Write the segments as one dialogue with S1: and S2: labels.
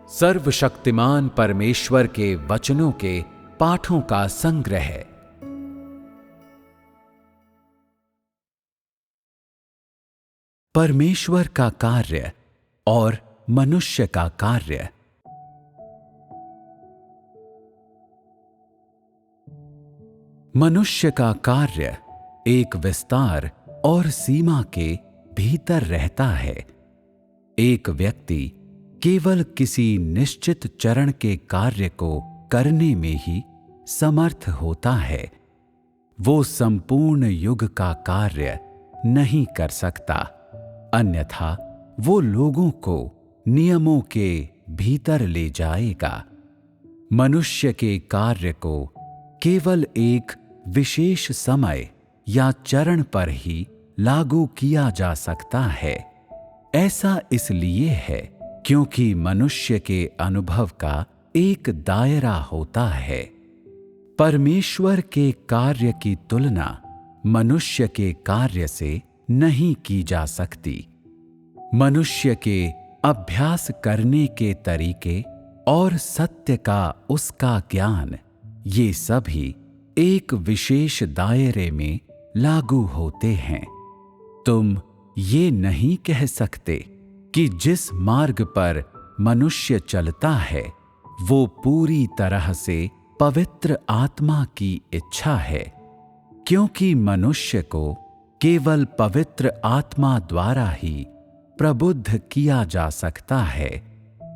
S1: सर्वशक्तिमान परमेश्वर के वचनों के पाठों का संग्रह। परमेश्वर का कार्य और मनुष्य का कार्य। मनुष्य का कार्य एक विस्तार और सीमा के भीतर रहता है। एक व्यक्ति केवल किसी निश्चित चरण के कार्य को करने में ही समर्थ होता है। वो संपूर्ण युग का कार्य नहीं कर सकता, अन्यथा वो लोगों को नियमों के भीतर ले जाएगा। मनुष्य के कार्य को केवल एक विशेष समय या चरण पर ही लागू किया जा सकता है। ऐसा इसलिए है क्योंकि मनुष्य के अनुभव का एक दायरा होता है। परमेश्वर के कार्य की तुलना मनुष्य के कार्य से नहीं की जा सकती। मनुष्य के अभ्यास करने के तरीके और सत्य का उसका ज्ञान, ये सभी एक विशेष दायरे में लागू होते हैं। तुम ये नहीं कह सकते कि जिस मार्ग पर मनुष्य चलता है वो पूरी तरह से पवित्र आत्मा की इच्छा है, क्योंकि मनुष्य को केवल पवित्र आत्मा द्वारा ही प्रबुद्ध किया जा सकता है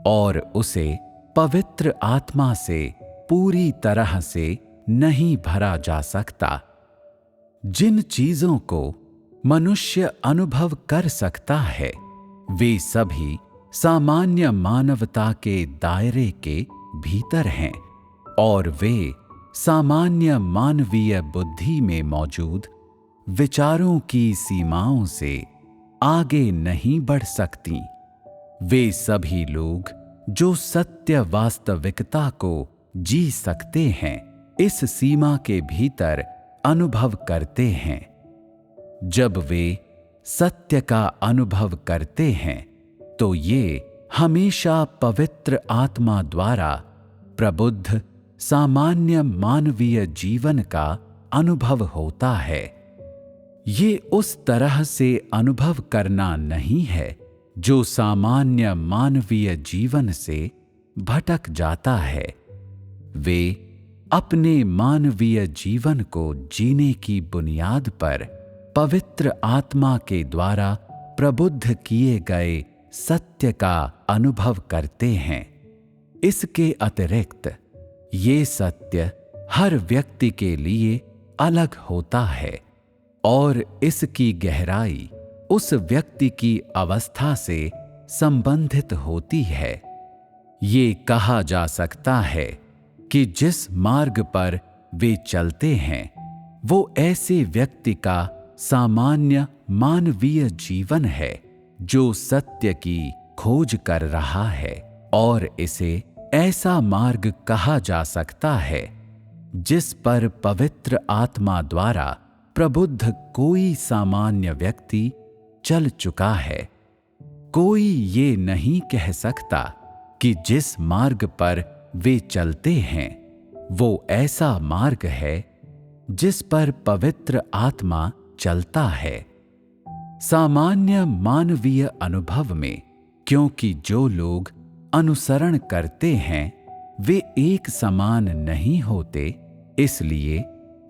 S1: और उसे पवित्र आत्मा से पूरी तरह से नहीं भरा जा सकता। जिन चीजों को मनुष्य अनुभव कर सकता है वे सभी सामान्य मानवता के दायरे के भीतर हैं और वे सामान्य मानवीय बुद्धि में मौजूद विचारों की सीमाओं से आगे नहीं बढ़ सकती। वे सभी लोग जो सत्य वास्तविकता को जी सकते हैं इस सीमा के भीतर अनुभव करते हैं। जब वे सत्य का अनुभव करते हैं तो ये हमेशा पवित्र आत्मा द्वारा प्रबुद्ध सामान्य मानवीय जीवन का अनुभव होता है। ये उस तरह से अनुभव करना नहीं है जो सामान्य मानवीय जीवन से भटक जाता है। वे अपने मानवीय जीवन को जीने की बुनियाद पर पवित्र आत्मा के द्वारा प्रबुद्ध किए गए सत्य का अनुभव करते हैं। इसके अतिरिक्त ये सत्य हर व्यक्ति के लिए अलग होता है और इसकी गहराई उस व्यक्ति की अवस्था से संबंधित होती है। ये कहा जा सकता है कि जिस मार्ग पर वे चलते हैं वो ऐसे व्यक्ति का सामान्य मानवीय जीवन है जो सत्य की खोज कर रहा है, और इसे ऐसा मार्ग कहा जा सकता है जिस पर पवित्र आत्मा द्वारा प्रबुद्ध कोई सामान्य व्यक्ति चल चुका है। कोई ये नहीं कह सकता कि जिस मार्ग पर वे चलते हैं वो ऐसा मार्ग है जिस पर पवित्र आत्मा चलता है। सामान्य मानवीय अनुभव में, क्योंकि जो लोग अनुसरण करते हैं वे एक समान नहीं होते, इसलिए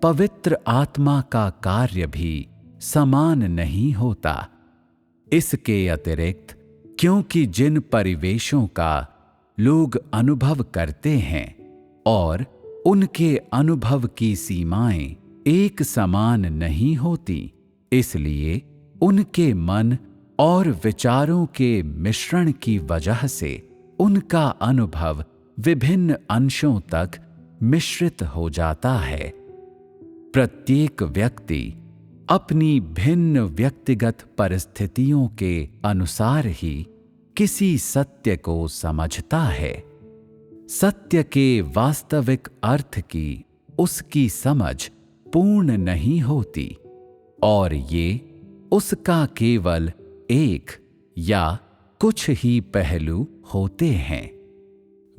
S1: पवित्र आत्मा का कार्य भी समान नहीं होता। इसके अतिरिक्त, क्योंकि जिन परिवेशों का लोग अनुभव करते हैं और उनके अनुभव की सीमाएं एक समान नहीं होती, इसलिए उनके मन और विचारों के मिश्रण की वजह से उनका अनुभव विभिन्न अंशों तक मिश्रित हो जाता है। प्रत्येक व्यक्ति अपनी भिन्न व्यक्तिगत परिस्थितियों के अनुसार ही किसी सत्य को समझता है। सत्य के वास्तविक अर्थ की उसकी समझ पूर्ण नहीं होती और ये उसका केवल एक या कुछ ही पहलू होते हैं।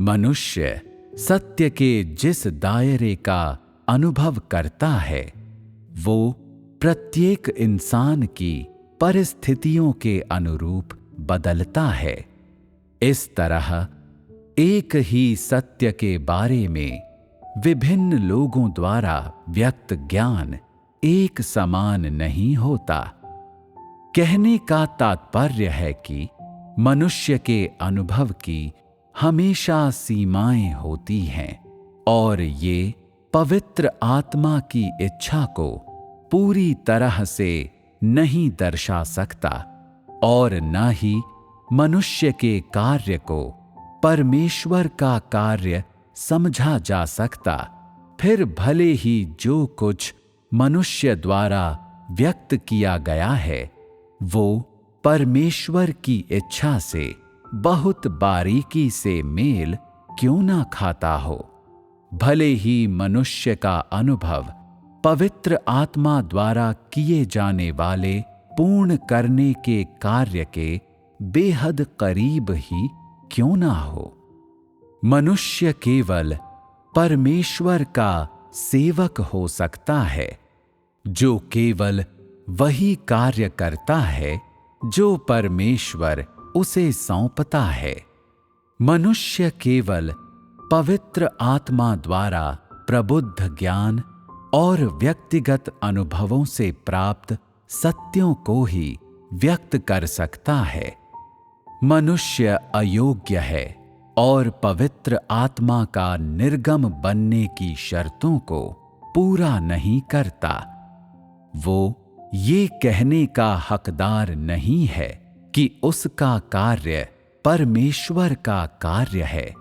S1: मनुष्य सत्य के जिस दायरे का अनुभव करता है वो प्रत्येक इंसान की परिस्थितियों के अनुरूप बदलता है। इस तरह एक ही सत्य के बारे में विभिन्न लोगों द्वारा व्यक्त ज्ञान एक समान नहीं होता। कहने का तात्पर्य है कि मनुष्य के अनुभव की हमेशा सीमाएं होती हैं और ये पवित्र आत्मा की इच्छा को पूरी तरह से नहीं दर्शा सकता और न ही मनुष्य के कार्य को परमेश्वर का कार्य समझा जा सकता। फिर भले ही जो कुछ मनुष्य द्वारा व्यक्त किया गया है वो परमेश्वर की इच्छा से बहुत बारीकी से मेल क्यों ना खाता हो, भले ही मनुष्य का अनुभव पवित्र आत्मा द्वारा किए जाने वाले पूर्ण करने के कार्य के बेहद करीब ही क्यों ना हो। मनुष्य केवल परमेश्वर का सेवक हो सकता है जो केवल वही कार्य करता है जो परमेश्वर उसे सौंपता है। मनुष्य केवल पवित्र आत्मा द्वारा प्रबुद्ध ज्ञान और व्यक्तिगत अनुभवों से प्राप्त सत्यों को ही व्यक्त कर सकता है। मनुष्य अयोग्य है और पवित्र आत्मा का निर्गम बनने की शर्तों को पूरा नहीं करता। वो ये कहने का हकदार नहीं है कि उसका कार्य परमेश्वर का कार्य है।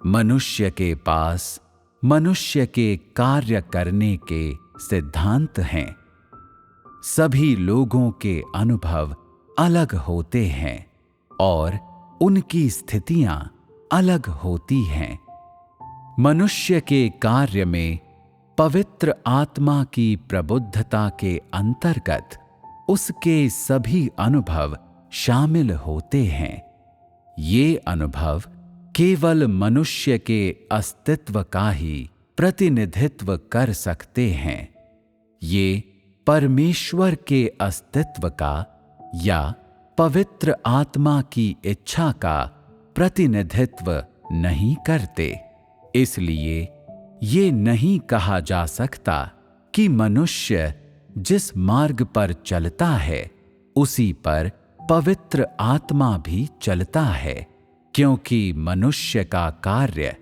S1: मनुष्य के पास मनुष्य के कार्य करने के सिद्धांत हैं। सभी लोगों के अनुभव अलग होते हैं और उनकी स्थितियां अलग होती हैं। मनुष्य के कार्य में पवित्र आत्मा की प्रबुद्धता के अंतर्गत उसके सभी अनुभव शामिल होते हैं। ये अनुभव केवल मनुष्य के अस्तित्व का ही प्रतिनिधित्व कर सकते हैं। ये परमेश्वर के अस्तित्व का या पवित्र आत्मा की इच्छा का प्रतिनिधित्व नहीं करते। इसलिए ये नहीं कहा जा सकता कि मनुष्य जिस मार्ग पर चलता है उसी पर पवित्र आत्मा भी चलता है, क्योंकि मनुष्य का कार्य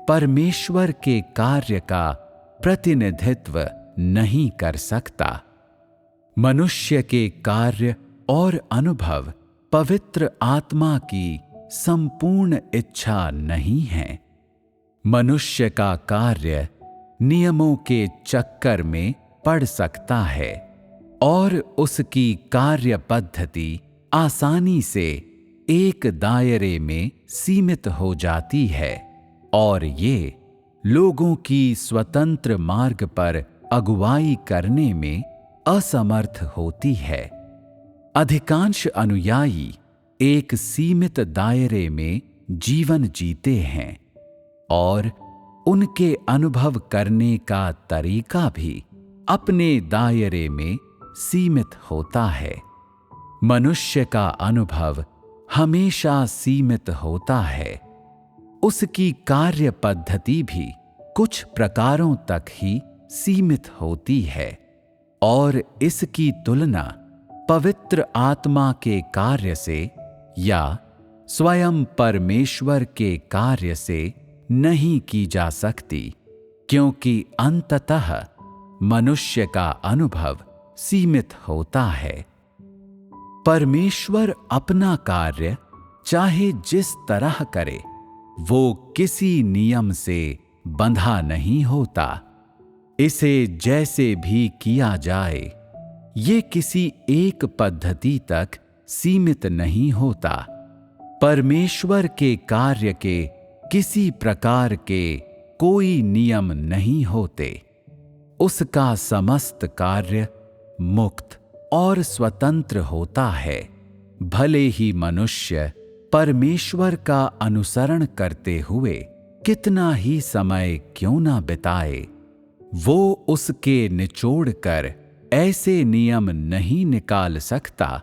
S1: परमेश्वर के कार्य का प्रतिनिधित्व नहीं कर सकता। मनुष्य के कार्य और अनुभव पवित्र आत्मा की संपूर्ण इच्छा नहीं है। मनुष्य का कार्य नियमों के चक्कर में पड़ सकता है और उसकी कार्य पद्धति आसानी से एक दायरे में सीमित हो जाती है और ये लोगों की स्वतंत्र मार्ग पर अगुवाई करने में असमर्थ होती है। अधिकांश अनुयायी एक सीमित दायरे में जीवन जीते हैं और उनके अनुभव करने का तरीका भी अपने दायरे में सीमित होता है। मनुष्य का अनुभव हमेशा सीमित होता है। उसकी कार्य पद्धति भी कुछ प्रकारों तक ही सीमित होती है और इसकी तुलना पवित्र आत्मा के कार्य से या स्वयं परमेश्वर के कार्य से नहीं की जा सकती, क्योंकि अंततः मनुष्य का अनुभव सीमित होता है। परमेश्वर अपना कार्य चाहे जिस तरह करे वो किसी नियम से बंधा नहीं होता। इसे जैसे भी किया जाए ये किसी एक पद्धति तक सीमित नहीं होता। परमेश्वर के कार्य के किसी प्रकार के कोई नियम नहीं होते। उसका समस्त कार्य मुक्त और स्वतंत्र होता है। भले ही मनुष्य परमेश्वर का अनुसरण करते हुए कितना ही समय क्यों ना बिताए, वो उसके निचोड़ कर ऐसे नियम नहीं निकाल सकता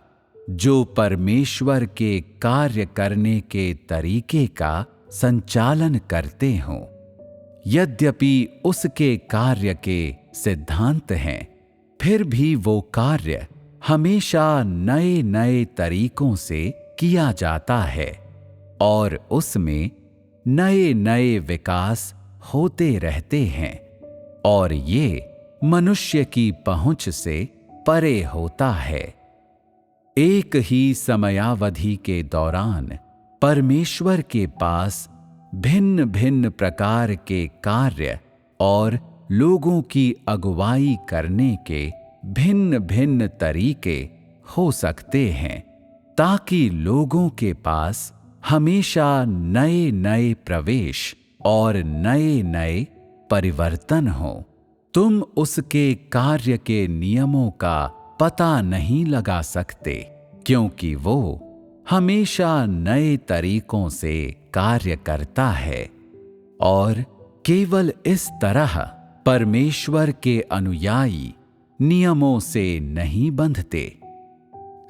S1: जो परमेश्वर के कार्य करने के तरीके का संचालन करते हों। यद्यपि उसके कार्य के सिद्धांत हैं, फिर भी वो कार्य हमेशा नए नए तरीकों से किया जाता है और उसमें नए नए विकास होते रहते हैं और ये मनुष्य की पहुंच से परे होता है। एक ही समयावधि के दौरान परमेश्वर के पास भिन्न भिन्न प्रकार के कार्य और लोगों की अगुवाई करने के भिन्न भिन्न तरीके हो सकते हैं, ताकि लोगों के पास हमेशा नए नए प्रवेश और नए नए परिवर्तन हो। तुम उसके कार्य के नियमों का पता नहीं लगा सकते, क्योंकि वो हमेशा नए तरीकों से कार्य करता है और केवल इस तरह परमेश्वर के अनुयायी नियमों से नहीं बंधते।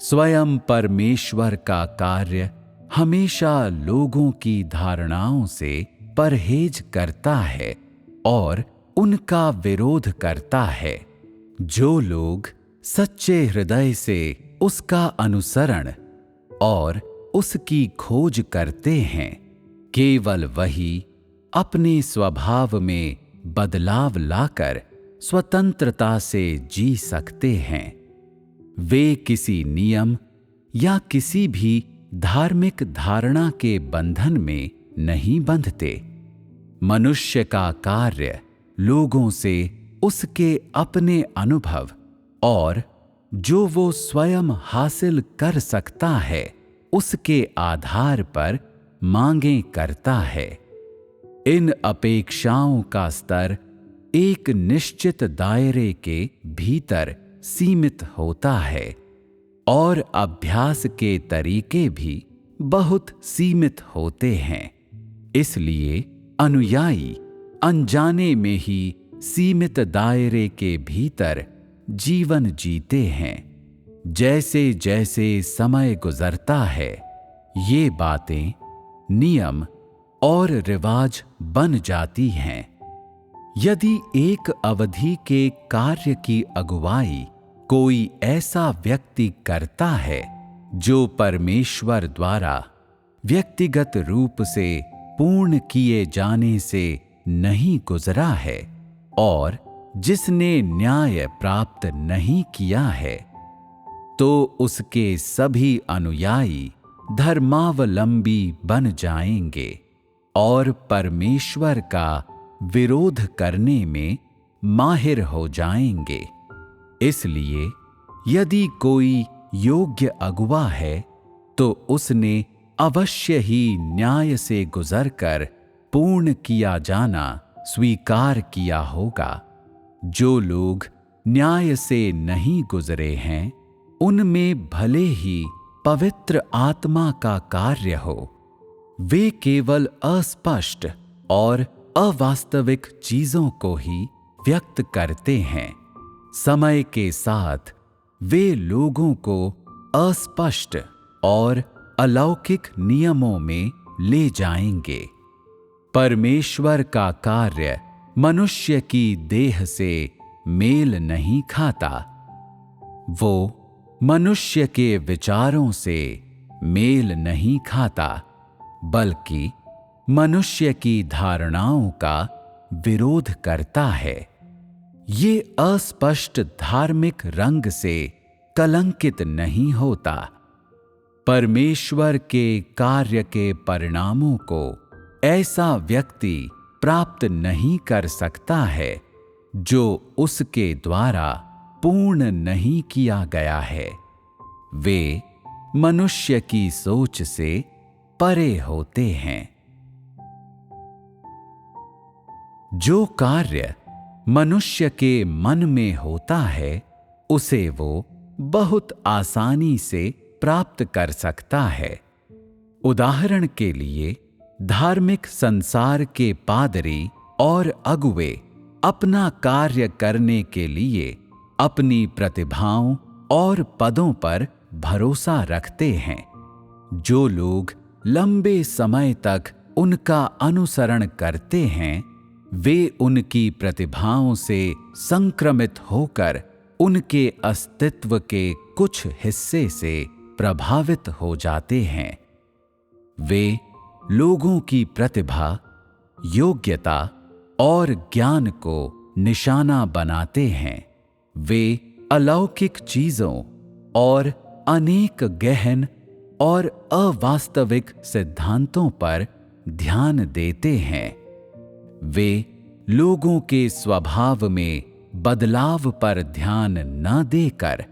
S1: स्वयं परमेश्वर का कार्य हमेशा लोगों की धारणाओं से परहेज करता है और उनका विरोध करता है। जो लोग सच्चे हृदय से उसका अनुसरण और उसकी खोज करते हैं, केवल वही अपने स्वभाव में बदलाव लाकर स्वतंत्रता से जी सकते हैं। वे किसी नियम या किसी भी धार्मिक धारणा के बंधन में नहीं बंधते। मनुष्य का कार्य लोगों से उसके अपने अनुभव और जो वो स्वयं हासिल कर सकता है उसके आधार पर मांगें करता है। इन अपेक्षाओं का स्तर एक निश्चित दायरे के भीतर सीमित होता है और अभ्यास के तरीके भी बहुत सीमित होते हैं। इसलिए अनुयायी अनजाने में ही सीमित दायरे के भीतर जीवन जीते हैं। जैसे जैसे समय गुजरता है, ये बातें नियम और रिवाज बन जाती हैं। यदि एक अवधि के कार्य की अगुवाई कोई ऐसा व्यक्ति करता है जो परमेश्वर द्वारा व्यक्तिगत रूप से पूर्ण किए जाने से नहीं गुजरा है और जिसने न्याय प्राप्त नहीं किया है, तो उसके सभी अनुयायी धर्मावलंबी बन जाएंगे और परमेश्वर का विरोध करने में माहिर हो जाएंगे। इसलिए यदि कोई योग्य अगुवा है तो उसने अवश्य ही न्याय से गुजरकर पूर्ण किया जाना स्वीकार किया होगा। जो लोग न्याय से नहीं गुजरे हैं, उनमें भले ही पवित्र आत्मा का कार्य हो, वे केवल अस्पष्ट और अवास्तविक चीजों को ही व्यक्त करते हैं। समय के साथ वे लोगों को अस्पष्ट और अलौकिक नियमों में ले जाएंगे। परमेश्वर का कार्य मनुष्य की देह से मेल नहीं खाता। वो मनुष्य के विचारों से मेल नहीं खाता, बल्कि मनुष्य की धारणाओं का विरोध करता है। ये अस्पष्ट धार्मिक रंग से कलंकित नहीं होता। परमेश्वर के कार्य के परिणामों को ऐसा व्यक्ति प्राप्त नहीं कर सकता है जो उसके द्वारा पूर्ण नहीं किया गया है। वे मनुष्य की सोच से परे होते हैं। जो कार्य मनुष्य के मन में होता है, उसे वो बहुत आसानी से प्राप्त कर सकता है। उदाहरण के लिए, धार्मिक संसार के पादरी और अगुवे अपना कार्य करने के लिए अपनी प्रतिभाओं और पदों पर भरोसा रखते हैं। जो लोग लंबे समय तक उनका अनुसरण करते हैं, वे उनकी प्रतिभाओं से संक्रमित होकर उनके अस्तित्व के कुछ हिस्से से प्रभावित हो जाते हैं। वे लोगों की प्रतिभा, योग्यता और ज्ञान को निशाना बनाते हैं। वे अलौकिक चीजों और अनेक गहन और अवास्तविक सिद्धांतों पर ध्यान देते हैं। वे लोगों के स्वभाव में बदलाव पर ध्यान न देकर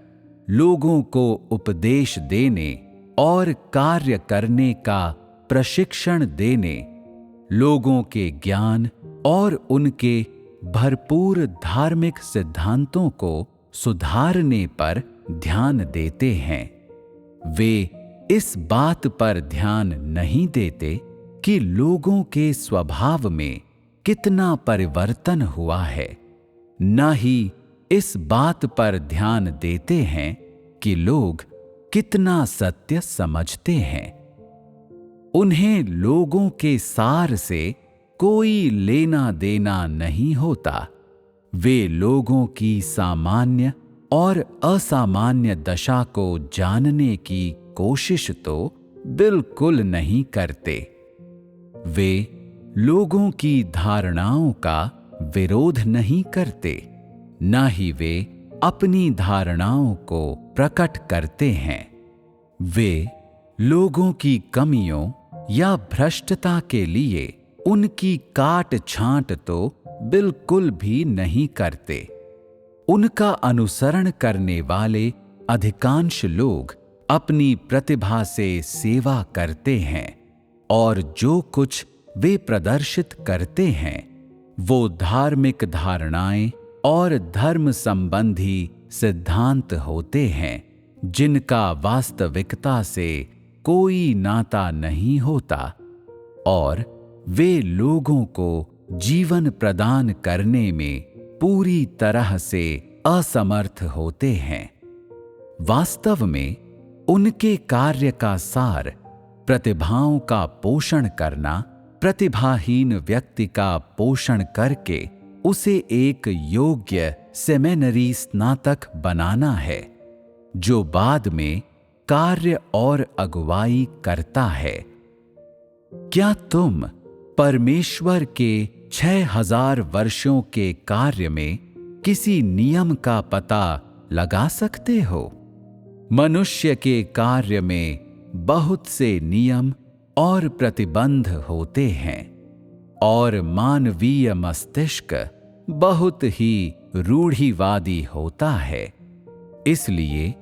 S1: लोगों को उपदेश देने और कार्य करने का प्रशिक्षण देने, लोगों के ज्ञान और उनके भरपूर धार्मिक सिद्धांतों को सुधारने पर ध्यान देते हैं। वे इस बात पर ध्यान नहीं देते कि लोगों के स्वभाव में कितना परिवर्तन हुआ है, न ही इस बात पर ध्यान देते हैं कि लोग कितना सत्य समझते हैं। उन्हें लोगों के सार से कोई लेना देना नहीं होता। वे लोगों की सामान्य और असामान्य दशा को जानने की कोशिश तो बिल्कुल नहीं करते। वे लोगों की धारणाओं का विरोध नहीं करते, न ही वे अपनी धारणाओं को प्रकट करते हैं। वे लोगों की कमियों या भ्रष्टता के लिए उनकी काट छांट तो बिल्कुल भी नहीं करते। उनका अनुसरण करने वाले अधिकांश लोग अपनी प्रतिभा से सेवा करते हैं और जो कुछ वे प्रदर्शित करते हैं वो धार्मिक धारणाएं और धर्म संबंधी सिद्धांत होते हैं जिनका वास्तविकता से कोई नाता नहीं होता और वे लोगों को जीवन प्रदान करने में पूरी तरह से असमर्थ होते हैं। वास्तव में उनके कार्य का सार प्रतिभाओं का पोषण करना, प्रतिभाहीन व्यक्ति का पोषण करके उसे एक योग्य सेमिनरी स्नातक बनाना है, जो बाद में कार्य और अगुवाई करता है। क्या तुम परमेश्वर के 6000 वर्षों के कार्य में किसी नियम का पता लगा सकते हो? मनुष्य के कार्य में बहुत से नियम और प्रतिबंध होते हैं और मानवीय मस्तिष्क बहुत ही रूढ़िवादी होता है। इसलिए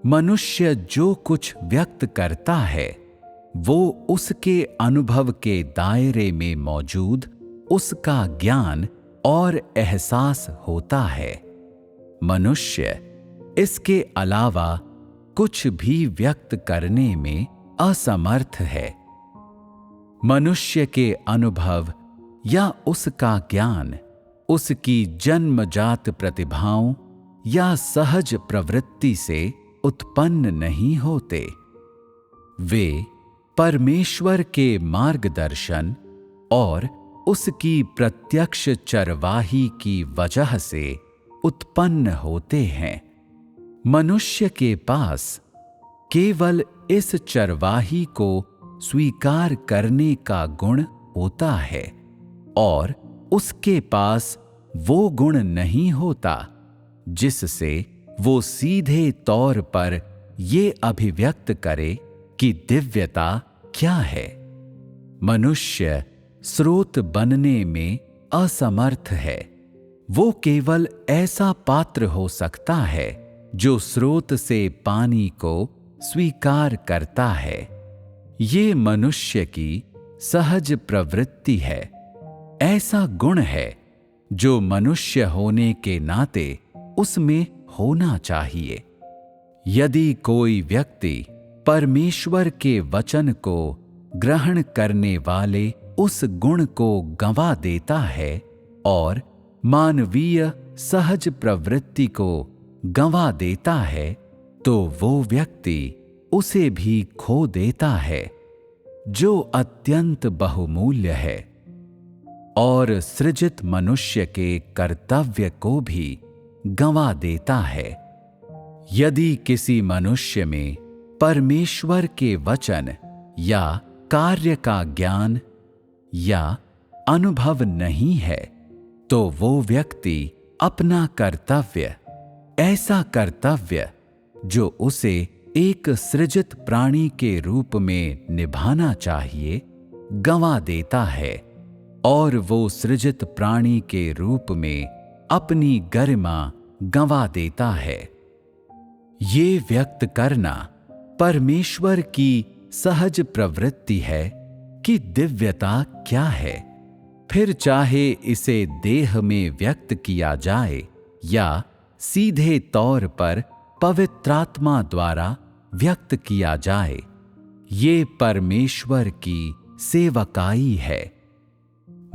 S1: मनुष्य जो कुछ व्यक्त करता है वो उसके अनुभव के दायरे में मौजूद उसका ज्ञान और एहसास होता है। मनुष्य इसके अलावा कुछ भी व्यक्त करने में असमर्थ है। मनुष्य के अनुभव या उसका ज्ञान उसकी जन्मजात प्रतिभाओं या सहज प्रवृत्ति से उत्पन्न नहीं होते। वे परमेश्वर के मार्गदर्शन और उसकी प्रत्यक्ष चरवाही की वजह से उत्पन्न होते हैं। मनुष्य के पास केवल इस चरवाही को स्वीकार करने का गुण होता है और उसके पास वो गुण नहीं होता जिससे वो सीधे तौर पर ये अभिव्यक्त करे कि दिव्यता क्या है। मनुष्य स्रोत बनने में असमर्थ है। वो केवल ऐसा पात्र हो सकता है जो स्रोत से पानी को स्वीकार करता है। ये मनुष्य की सहज प्रवृत्ति है। ऐसा गुण है जो मनुष्य होने के नाते उसमें होना चाहिए। यदि कोई व्यक्ति परमेश्वर के वचन को ग्रहण करने वाले उस गुण को गंवा देता है और मानवीय सहज प्रवृत्ति को गंवा देता है, तो वो व्यक्ति उसे भी खो देता है जो अत्यंत बहुमूल्य है, और सृजित मनुष्य के कर्तव्य को भी गंवा देता है। यदि किसी मनुष्य में परमेश्वर के वचन या कार्य का ज्ञान या अनुभव नहीं है, तो वो व्यक्ति अपना कर्तव्य, ऐसा कर्तव्य जो उसे एक सृजित प्राणी के रूप में निभाना चाहिए, गंवा देता है, और वो सृजित प्राणी के रूप में अपनी गरिमा गंवा देता है। ये व्यक्त करना परमेश्वर की सहज प्रवृत्ति है कि दिव्यता क्या है, फिर चाहे इसे देह में व्यक्त किया जाए या सीधे तौर पर पवित्रात्मा द्वारा व्यक्त किया जाए, ये परमेश्वर की सेवकाई है।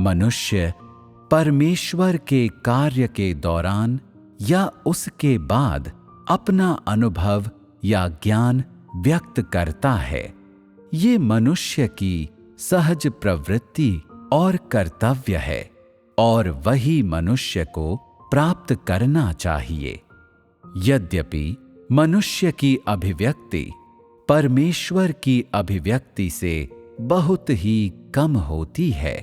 S1: मनुष्य परमेश्वर के कार्य के दौरान या उसके बाद अपना अनुभव या ज्ञान व्यक्त करता है। ये मनुष्य की सहज प्रवृत्ति और कर्तव्य है, और वही मनुष्य को प्राप्त करना चाहिए। यद्यपि मनुष्य की अभिव्यक्ति परमेश्वर की अभिव्यक्ति से बहुत ही कम होती है,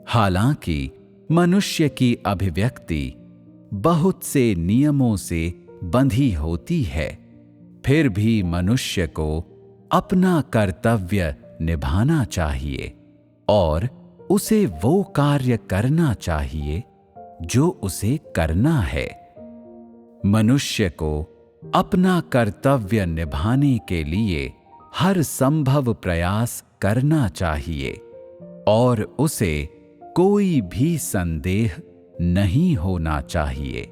S1: हालांकि मनुष्य की अभिव्यक्ति बहुत से नियमों से बंधी होती है, फिर भी मनुष्य को अपना कर्तव्य निभाना चाहिए और उसे वो कार्य करना चाहिए जो उसे करना है। मनुष्य को अपना कर्तव्य निभाने के लिए हर संभव प्रयास करना चाहिए और उसे कोई भी संदेह नहीं होना चाहिए।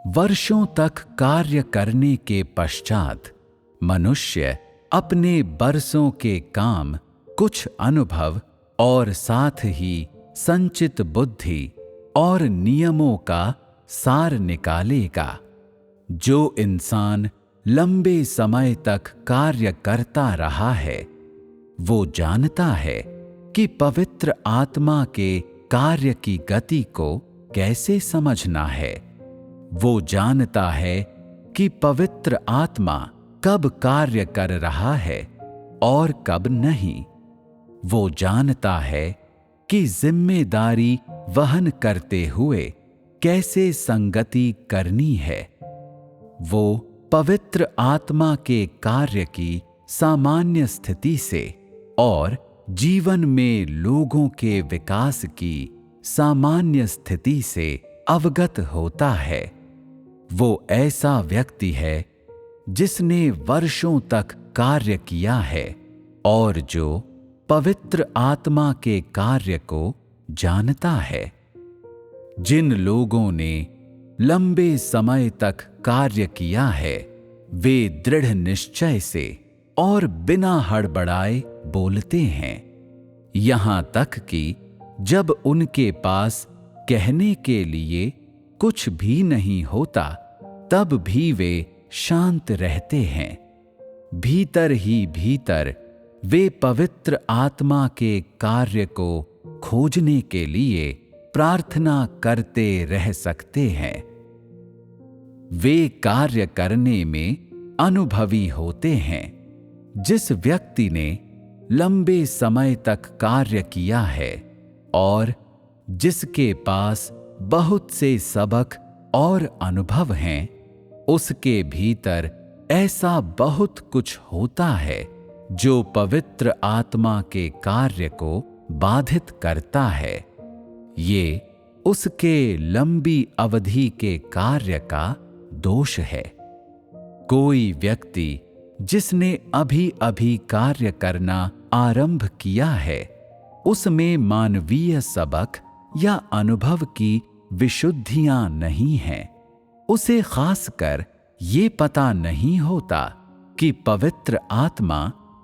S1: वर्षों तक कार्य करने के पश्चात मनुष्य अपने बरसों के काम, कुछ अनुभव और साथ ही संचित बुद्धि और नियमों का सार निकालेगा। जो इंसान लंबे समय तक कार्य करता रहा है, वो जानता है कि पवित्र आत्मा के कार्य की गति को कैसे समझना है। वो जानता है कि पवित्र आत्मा कब कार्य कर रहा है और कब नहीं। वो जानता है कि जिम्मेदारी वहन करते हुए कैसे संगति करनी है। वो पवित्र आत्मा के कार्य की सामान्य स्थिति से और जीवन में लोगों के विकास की सामान्य स्थिति से अवगत होता है। वो ऐसा व्यक्ति है जिसने वर्षों तक कार्य किया है और जो पवित्र आत्मा के कार्य को जानता है। जिन लोगों ने लंबे समय तक कार्य किया है, वे दृढ़ निश्चय से और बिना हड़बड़ाए बोलते हैं, यहां तक कि जब उनके पास कहने के लिए कुछ भी नहीं होता, तब भी वे शांत रहते हैं। भीतर ही भीतर वे पवित्र आत्मा के कार्य को खोजने के लिए प्रार्थना करते रह सकते हैं। वे कार्य करने में अनुभवी होते हैं। जिस व्यक्ति ने लंबे समय तक कार्य किया है और जिसके पास बहुत से सबक और अनुभव हैं, उसके भीतर ऐसा बहुत कुछ होता है जो पवित्र आत्मा के कार्य को बाधित करता है। ये उसके लंबी अवधि के कार्य का दोष है। कोई व्यक्ति जिसने अभी अभी कार्य करना आरंभ किया है, उसमें मानवीय सबक या अनुभव की विशुद्धियां नहीं हैं। उसे खासकर ये पता नहीं होता कि पवित्र आत्मा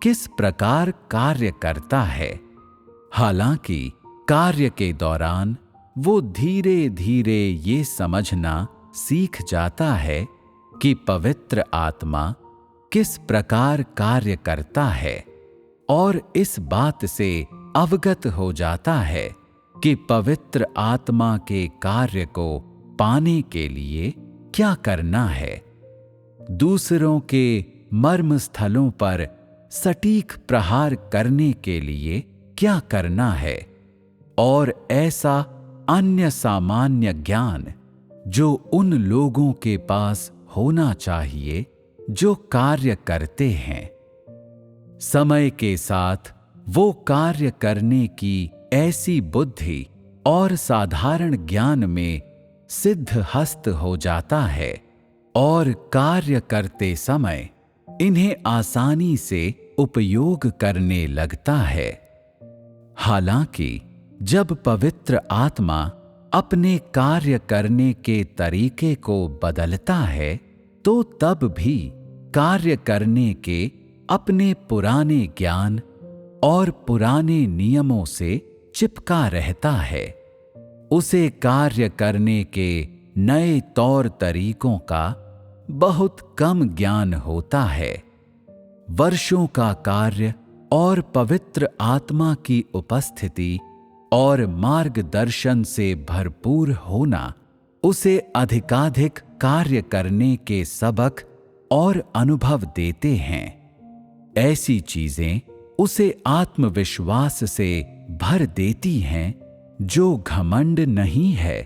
S1: किस प्रकार कार्य करता है। हालांकि कार्य के दौरान वो धीरे धीरे ये समझना सीख जाता है कि पवित्र आत्मा किस प्रकार कार्य करता है, और इस बात से अवगत हो जाता है कि पवित्र आत्मा के कार्य को पाने के लिए क्या करना है। दूसरों के मर्म स्थलों पर सटीक प्रहार करने के लिए क्या करना है, और ऐसा अन्य सामान्य ज्ञान जो उन लोगों के पास होना चाहिए जो कार्य करते हैं। समय के साथ वो कार्य करने की ऐसी बुद्धि और साधारण ज्ञान में सिद्ध हस्त हो जाता है, और कार्य करते समय इन्हें आसानी से उपयोग करने लगता है। हालांकि जब पवित्र आत्मा अपने कार्य करने के तरीके को बदलता है, तो तब भी कार्य करने के अपने पुराने ज्ञान और पुराने नियमों से चिपका रहता है। उसे कार्य करने के नए तौर तरीकों का बहुत कम ज्ञान होता है। वर्षों का कार्य और पवित्र आत्मा की उपस्थिति और मार्गदर्शन से भरपूर होना उसे अधिकाधिक कार्य करने के सबक और अनुभव देते हैं। ऐसी चीजें उसे आत्मविश्वास से भर देती हैं जो घमंड नहीं है।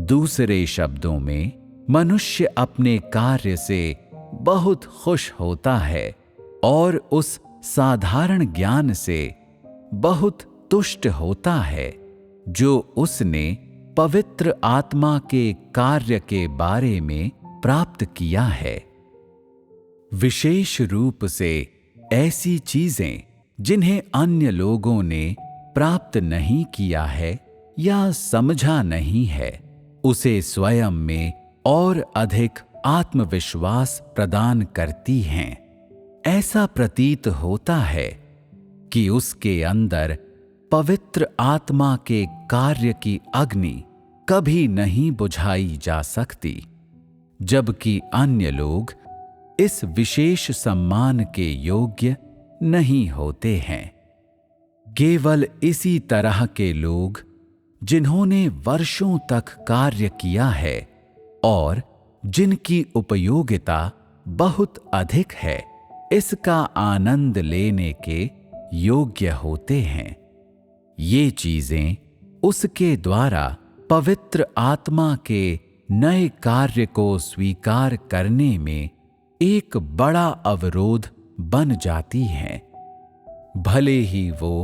S1: दूसरे शब्दों में, मनुष्य अपने कार्य से बहुत खुश होता है और उस साधारण ज्ञान से बहुत तुष्ट होता है जो उसने पवित्र आत्मा के कार्य के बारे में प्राप्त किया है। विशेष रूप से ऐसी चीजें जिन्हें अन्य लोगों ने प्राप्त नहीं किया है या समझा नहीं है, उसे स्वयं में और अधिक आत्मविश्वास प्रदान करती हैं। ऐसा प्रतीत होता है कि उसके अंदर पवित्र आत्मा के कार्य की अग्नि कभी नहीं बुझाई जा सकती, जबकि अन्य लोग इस विशेष सम्मान के योग्य नहीं होते हैं। केवल इसी तरह के लोग जिन्होंने वर्षों तक कार्य किया है और जिनकी उपयोगिता बहुत अधिक है, इसका आनंद लेने के योग्य होते हैं। ये चीजें उसके द्वारा पवित्र आत्मा के नए कार्य को स्वीकार करने में एक बड़ा अवरोध बन जाती हैं। भले ही वो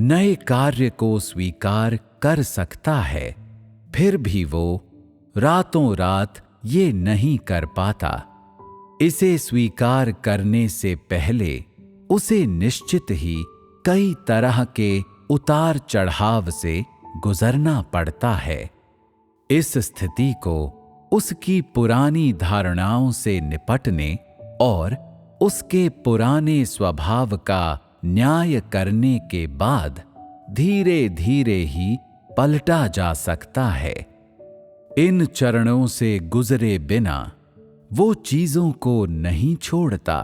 S1: नए कार्य को स्वीकार कर सकता है, फिर भी वो रातों रात ये नहीं कर पाता। इसे स्वीकार करने से पहले उसे निश्चित ही कई तरह के उतार चढ़ाव से गुजरना पड़ता है। इस स्थिति को उसकी पुरानी धारणाओं से निपटने और उसके पुराने स्वभाव का न्याय करने के बाद धीरे धीरे ही पलटा जा सकता है। इन चरणों से गुजरे बिना वो चीजों को नहीं छोड़ता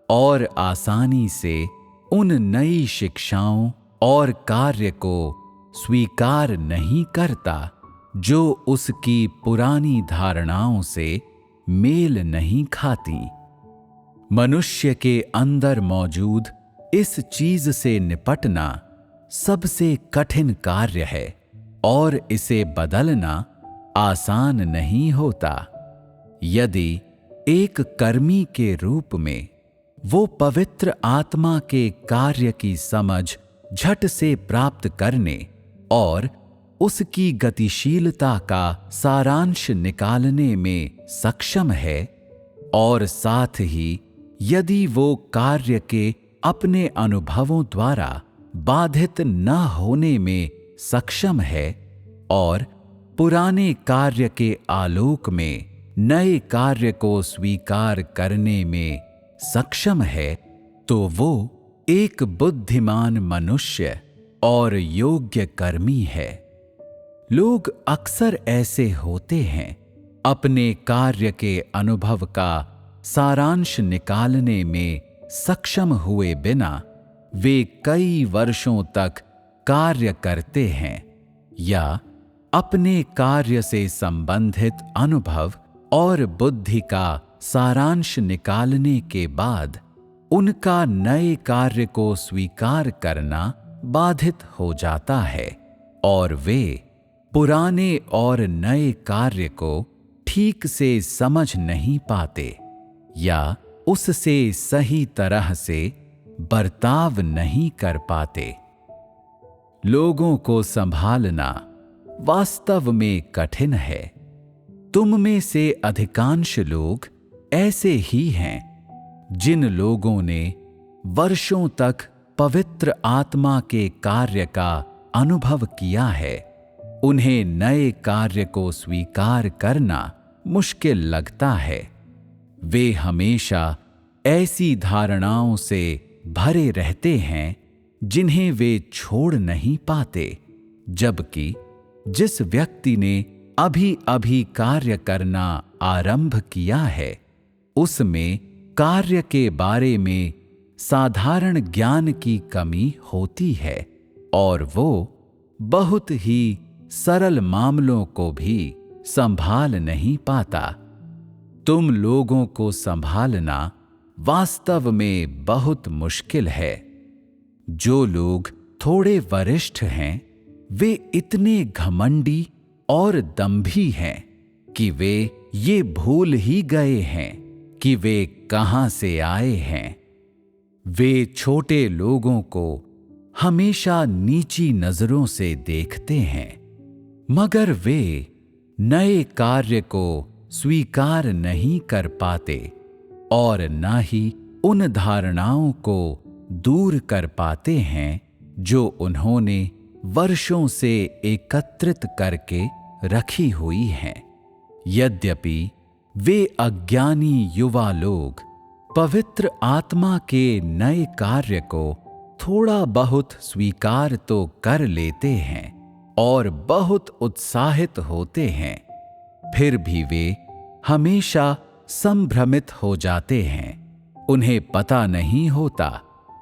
S1: और आसानी से उन नई शिक्षाओं और कार्य को स्वीकार नहीं करता जो उसकी पुरानी धारणाओं से मेल नहीं खाती। मनुष्य के अंदर मौजूद इस चीज से निपटना सबसे कठिन कार्य है और इसे बदलना आसान नहीं होता। यदि एक कर्मी के रूप में वो पवित्र आत्मा के कार्य की समझ झट से प्राप्त करने और उसकी गतिशीलता का सारांश निकालने में सक्षम है, और साथ ही यदि वो कार्य के अपने अनुभवों द्वारा बाधित न होने में सक्षम है और पुराने कार्य के आलोक में नए कार्य को स्वीकार करने में सक्षम है, तो वो एक बुद्धिमान मनुष्य और योग्य कर्मी है। लोग अक्सर ऐसे होते हैं, अपने कार्य के अनुभव का सारांश निकालने में सक्षम हुए बिना वे कई वर्षों तक कार्य करते हैं, या अपने कार्य से संबंधित अनुभव और बुद्धि का सारांश निकालने के बाद उनका नए कार्य को स्वीकार करना बाधित हो जाता है और वे पुराने और नए कार्य को ठीक से समझ नहीं पाते या उससे सही तरह से बर्ताव नहीं कर पाते। लोगों को संभालना वास्तव में कठिन है। तुम में से अधिकांश लोग ऐसे ही हैं जिन लोगों ने वर्षों तक पवित्र आत्मा के कार्य का अनुभव किया है। उन्हें नए कार्य को स्वीकार करना मुश्किल लगता है। वे हमेशा ऐसी धारणाओं से भरे रहते हैं जिन्हें वे छोड़ नहीं पाते, जबकि जिस व्यक्ति ने अभी अभी कार्य करना आरंभ किया है, उसमें कार्य के बारे में साधारण ज्ञान की कमी होती है और वो बहुत ही सरल मामलों को भी संभाल नहीं पाता। तुम लोगों को संभालना वास्तव में बहुत मुश्किल है। जो लोग थोड़े वरिष्ठ हैं, वे इतने घमंडी और दंभी हैं कि वे ये भूल ही गए हैं कि वे कहां से आए हैं। वे छोटे लोगों को हमेशा नीची नजरों से देखते हैं, मगर वे नए कार्य को स्वीकार नहीं कर पाते और न ही उन धारणाओं को दूर कर पाते हैं जो उन्होंने वर्षों से एकत्रित करके रखी हुई हैं। यद्यपि वे अज्ञानी युवा लोग पवित्र आत्मा के नए कार्य को थोड़ा बहुत स्वीकार तो कर लेते हैं और बहुत उत्साहित होते हैं, फिर भी वे हमेशा संभ्रमित हो जाते हैं। उन्हें पता नहीं होता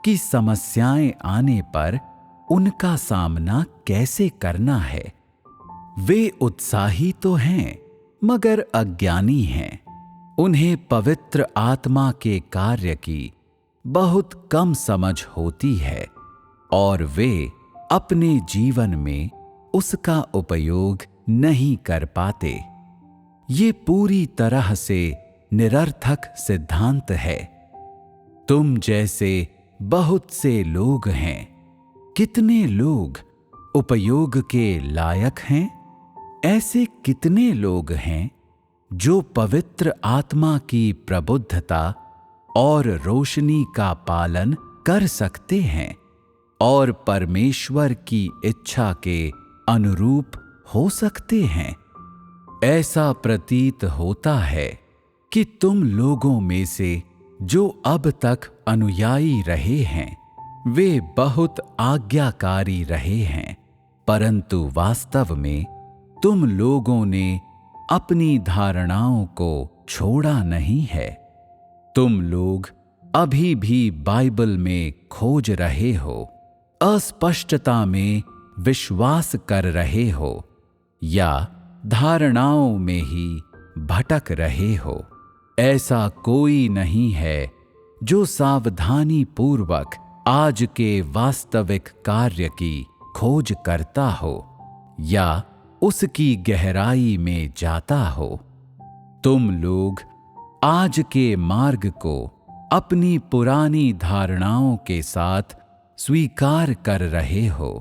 S1: कि समस्याएं आने पर उनका सामना कैसे करना है। वे उत्साही तो हैं, मगर अज्ञानी हैं। उन्हें पवित्र आत्मा के कार्य की बहुत कम समझ होती है और वे अपने जीवन में उसका उपयोग नहीं कर पाते। ये पूरी तरह से निरर्थक सिद्धांत है। तुम जैसे बहुत से लोग हैं। कितने लोग उपयोग के लायक हैं? ऐसे कितने लोग हैं जो पवित्र आत्मा की प्रबुद्धता और रोशनी का पालन कर सकते हैं और परमेश्वर की इच्छा के अनुरूप हो सकते हैं? ऐसा प्रतीत होता है कि तुम लोगों में से जो अब तक अनुयायी रहे हैं, वे बहुत आज्ञाकारी रहे हैं, परंतु वास्तव में तुम लोगों ने अपनी धारणाओं को छोड़ा नहीं है। तुम लोग अभी भी बाइबल में खोज रहे हो, अस्पष्टता में विश्वास कर रहे हो या धारणाओं में ही भटक रहे हो। ऐसा कोई नहीं है जो सावधानी पूर्वक आज के वास्तविक कार्य की खोज करता हो या उसकी गहराई में जाता हो। तुम लोग आज के मार्ग को अपनी पुरानी धारणाओं के साथ स्वीकार कर रहे हो।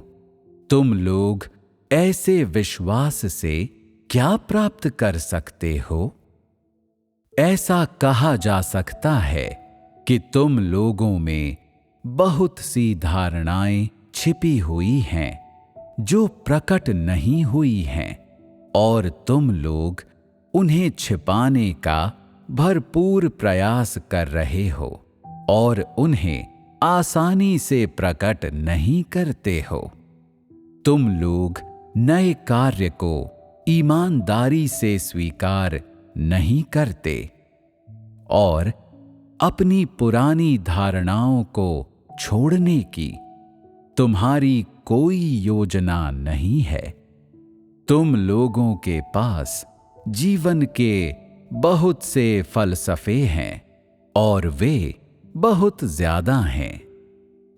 S1: तुम लोग ऐसे विश्वास से क्या प्राप्त कर सकते हो? ऐसा कहा जा सकता है कि तुम लोगों में बहुत सी धारणाएं छिपी हुई हैं जो प्रकट नहीं हुई हैं और तुम लोग उन्हें छिपाने का भरपूर प्रयास कर रहे हो और उन्हें आसानी से प्रकट नहीं करते हो। तुम लोग नए कार्य को ईमानदारी से स्वीकार नहीं करते और अपनी पुरानी धारणाओं को छोड़ने की तुम्हारी कोई योजना नहीं है। तुम लोगों के पास जीवन के बहुत से फलसफे हैं और वे बहुत ज्यादा हैं।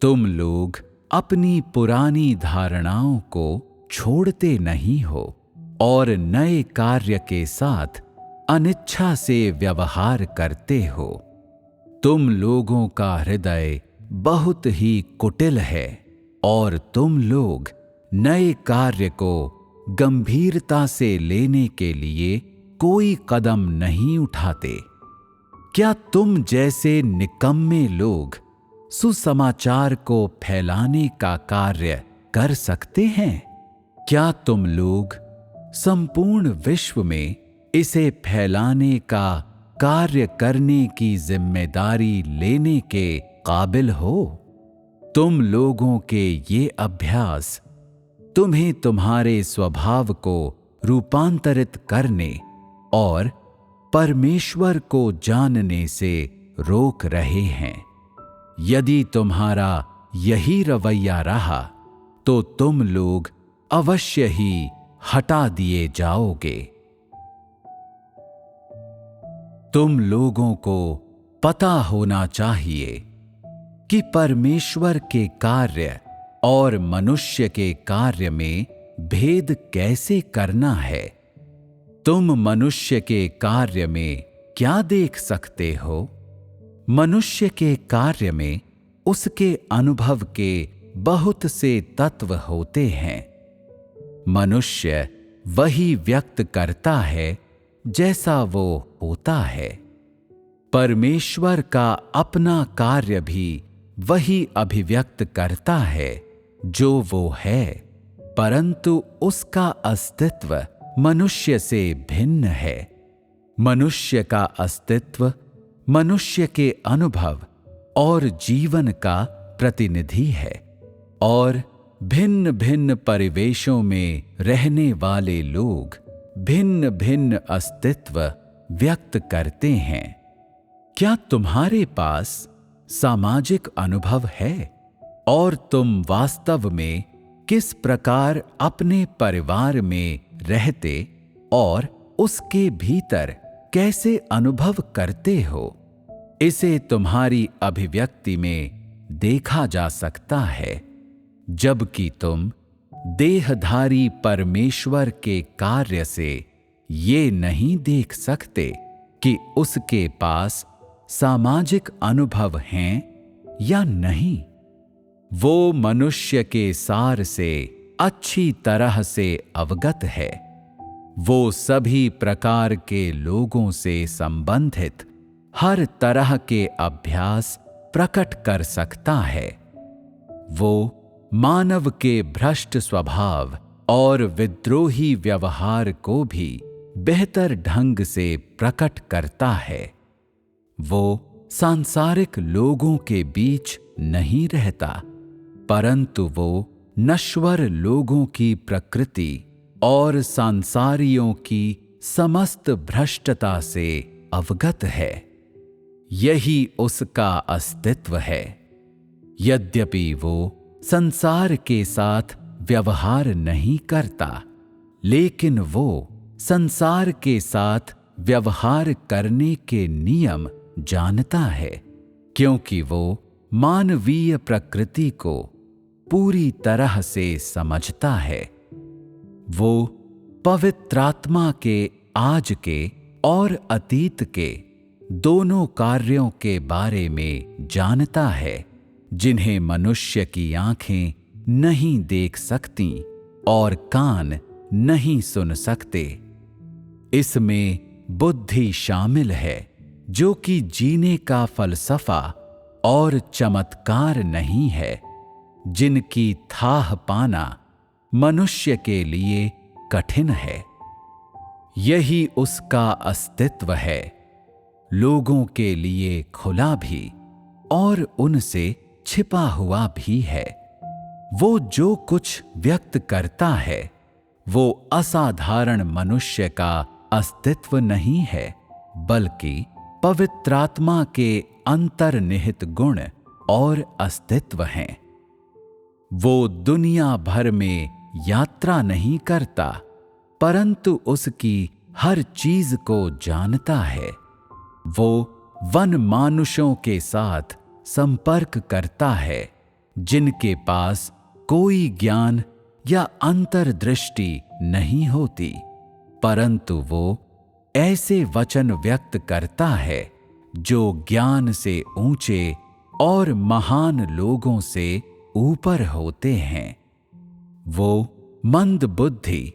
S1: तुम लोग अपनी पुरानी धारणाओं को छोड़ते नहीं हो और नए कार्य के साथ अनिच्छा से व्यवहार करते हो। तुम लोगों का हृदय बहुत ही कुटिल है और तुम लोग नए कार्य को गंभीरता से लेने के लिए कोई कदम नहीं उठाते। क्या तुम जैसे निकम्मे लोग सुसमाचार को फैलाने का कार्य कर सकते हैं? क्या तुम लोग संपूर्ण विश्व में इसे फैलाने का कार्य करने की जिम्मेदारी लेने के काबिल हो? तुम लोगों के ये अभ्यास तुम्हें तुम्हारे स्वभाव को रूपांतरित करने और परमेश्वर को जानने से रोक रहे हैं। यदि तुम्हारा यही रवैया रहा तो तुम लोग अवश्य ही हटा दिए जाओगे। तुम लोगों को पता होना चाहिए कि परमेश्वर के कार्य और मनुष्य के कार्य में भेद कैसे करना है। तुम मनुष्य के कार्य में क्या देख सकते हो? मनुष्य के कार्य में उसके अनुभव के बहुत से तत्व होते हैं। मनुष्य वही व्यक्त करता है जैसा वो होता है। परमेश्वर का अपना कार्य भी वही अभिव्यक्त करता है जो वो है, परंतु उसका अस्तित्व मनुष्य से भिन्न है। मनुष्य का अस्तित्व मनुष्य के अनुभव और जीवन का प्रतिनिधि है और भिन्न भिन्न परिवेशों में रहने वाले लोग भिन्न भिन्न अस्तित्व व्यक्त करते हैं। क्या तुम्हारे पास सामाजिक अनुभव है और तुम वास्तव में किस प्रकार अपने परिवार में रहते और उसके भीतर कैसे अनुभव करते हो? इसे तुम्हारी अभिव्यक्ति में देखा जा सकता है, जबकि तुम देहधारी परमेश्वर के कार्य से ये नहीं देख सकते कि उसके पास सामाजिक अनुभव हैं या नहीं। वो मनुष्य के सार से अच्छी तरह से अवगत है। वो सभी प्रकार के लोगों से संबंधित हर तरह के अभ्यास प्रकट कर सकता है। वो मानव के भ्रष्ट स्वभाव और विद्रोही व्यवहार को भी बेहतर ढंग से प्रकट करता है। वो सांसारिक लोगों के बीच नहीं रहता, परंतु वो नश्वर लोगों की प्रकृति और सांसारियों की समस्त भ्रष्टता से अवगत है। यही उसका अस्तित्व है। यद्यपि वो संसार के साथ व्यवहार नहीं करता, लेकिन वो संसार के साथ व्यवहार करने के नियम जानता है, क्योंकि वो मानवीय प्रकृति को पूरी तरह से समझता है। वो पवित्रात्मा के आज के और अतीत के दोनों कार्यों के बारे में जानता है, जिन्हें मनुष्य की आंखें नहीं देख सकती और कान नहीं सुन सकते। इसमें बुद्धि शामिल है, जो कि जीने का फलसफा और चमत्कार नहीं है, जिनकी थाह पाना मनुष्य के लिए कठिन है। यही उसका अस्तित्व है, लोगों के लिए खुला भी और उनसे छिपा हुआ भी है। वो जो कुछ व्यक्त करता है वो असाधारण मनुष्य का अस्तित्व नहीं है, बल्कि पवित्रात्मा के अंतर्निहित गुण और अस्तित्व हैं। वो दुनिया भर में यात्रा नहीं करता, परंतु उसकी हर चीज को जानता है। वो वन मानुषों के साथ संपर्क करता है जिनके पास कोई ज्ञान या अंतर्दृष्टि नहीं होती, परंतु वो ऐसे वचन व्यक्त करता है जो ज्ञान से ऊंचे और महान लोगों से ऊपर होते हैं। वो मंद बुद्धि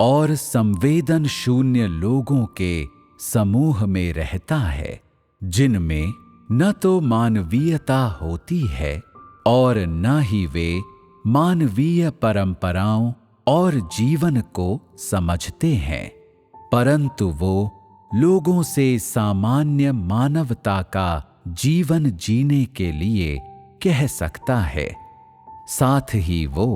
S1: और संवेदन शून्य लोगों के समूह में रहता है, जिनमें न तो मानवीयता होती है और न ही वे मानवीय परंपराओं और जीवन को समझते हैं, परंतु वो लोगों से सामान्य मानवता का जीवन जीने के लिए कह सकता है। साथ ही वो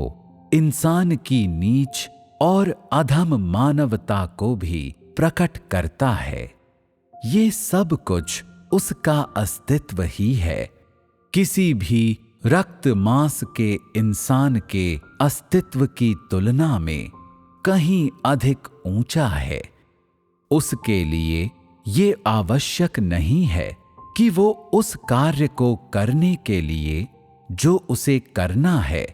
S1: इंसान की नीच और अधम मानवता को भी प्रकट करता है। ये सब कुछ उसका अस्तित्व ही है। किसी भी रक्त मांस के इंसान के अस्तित्व की तुलना में कहीं अधिक ऊंचा है। उसके लिए ये आवश्यक नहीं है कि वो उस कार्य को करने के लिए जो उसे करना है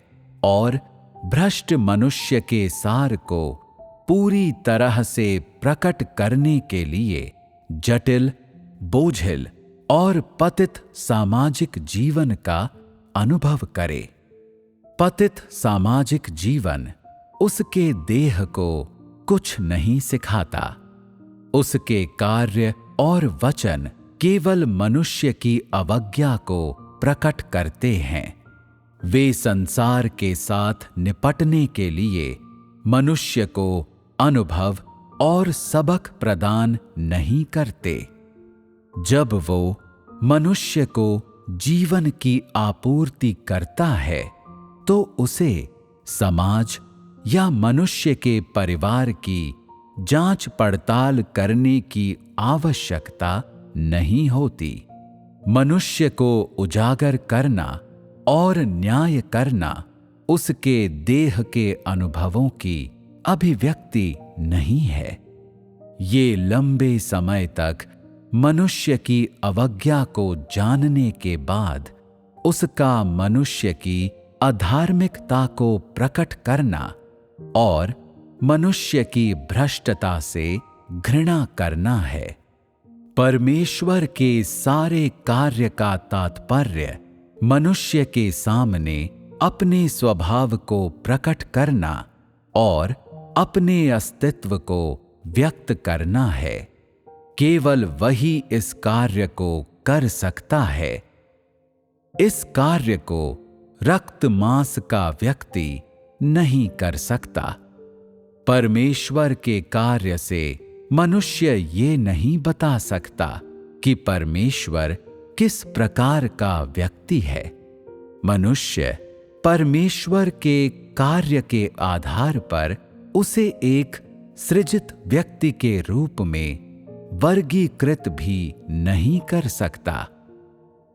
S1: और भ्रष्ट मनुष्य के सार को पूरी तरह से प्रकट करने के लिए जटिल, बोझिल और पतित सामाजिक जीवन का अनुभव करे। पतित सामाजिक जीवन उसके देह को कुछ नहीं सिखाता। उसके कार्य और वचन केवल मनुष्य की अवज्ञा को प्रकट करते हैं। वे संसार के साथ निपटने के लिए मनुष्य को अनुभव और सबक प्रदान नहीं करते। जब वो मनुष्य को जीवन की आपूर्ति करता है तो उसे समाज या मनुष्य के परिवार की जांच पड़ताल करने की आवश्यकता नहीं होती। मनुष्य को उजागर करना और न्याय करना उसके देह के अनुभवों की अभिव्यक्ति नहीं है। ये लंबे समय तक मनुष्य की अवज्ञा को जानने के बाद उसका मनुष्य की अधार्मिकता को प्रकट करना और मनुष्य की भ्रष्टता से घृणा करना है। परमेश्वर के सारे कार्य का तात्पर्य मनुष्य के सामने अपने स्वभाव को प्रकट करना और अपने अस्तित्व को व्यक्त करना है। केवल वही इस कार्य को कर सकता है। इस कार्य को रक्त मांस का व्यक्ति नहीं कर सकता। परमेश्वर के कार्य से मनुष्य ये नहीं बता सकता कि परमेश्वर किस प्रकार का व्यक्ति है। मनुष्य परमेश्वर के कार्य के आधार पर उसे एक सृजित व्यक्ति के रूप में वर्गीकृत भी नहीं कर सकता।